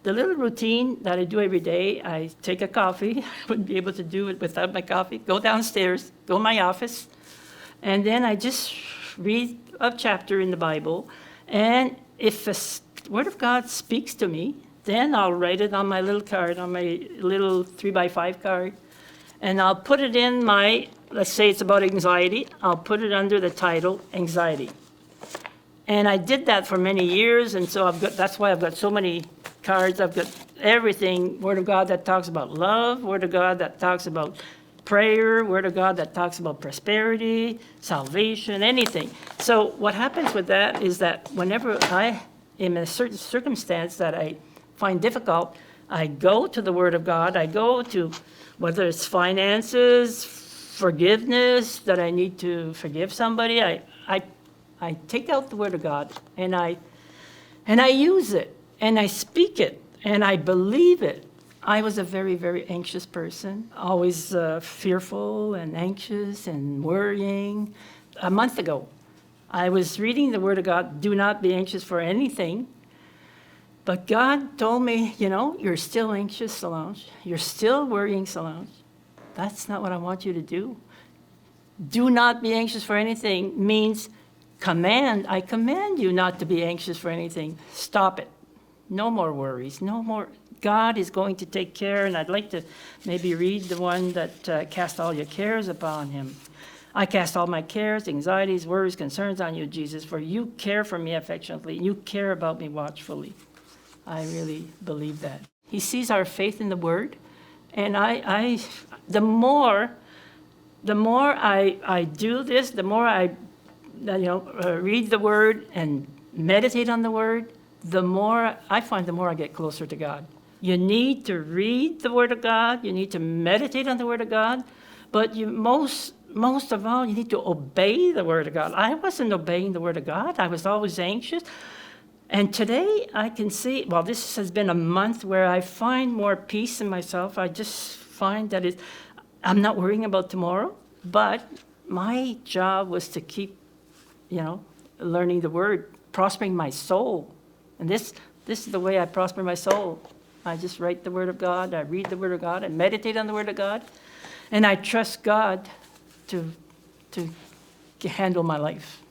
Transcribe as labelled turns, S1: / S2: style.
S1: the little routine that I do every day, I take a coffee. I wouldn't be able to do it without my coffee. Go downstairs, go to my office, and then I just read a chapter in the Bible. And if the Word of God speaks to me, then I'll write it on my little card, on my little 3x5 card, and I'll put it in my, let's say it's about anxiety, I'll put it under the title, Anxiety. And I did that for many years, and so that's why I've got so many cards. I've got everything, Word of God that talks about love, Word of God that talks about prayer, Word of God that talks about prosperity, salvation, anything. So what happens with that is that whenever I am in a certain circumstance that I find difficult, I go to the Word of God. I go to whether it's finances, forgiveness, that I need to forgive somebody. I take out the Word of God, and I use it, and I speak it, and I believe it. I was a very, very anxious person, always fearful and anxious and worrying. A month ago, I was reading the Word of God, do not be anxious for anything. But God told me, you're still anxious, Solange. You're still worrying, Solange. That's not what I want you to do. Do not be anxious for anything means I command you not to be anxious for anything. Stop it. No more worries. No more. God is going to take care. And I'd like to maybe read the one that cast all your cares upon him. I cast all my cares, anxieties, worries, concerns on you, Jesus, for you care for me affectionately. You care about me watchfully. I really believe that. He sees our faith in the Word. And the more I do this, the more I read the Word and meditate on the Word, the more I get closer to God. You need to read the Word of God. You need to meditate on the Word of God. But most of all, you need to obey the Word of God. I wasn't obeying the Word of God. I was always anxious. And today I can see, this has been a month where I find more peace in myself. I just find that I'm not worrying about tomorrow, but my job was to keep learning the Word, prospering my soul. And this is the way I prosper my soul. I just write the Word of God, I read the Word of God, I meditate on the Word of God, and I trust God to handle my life.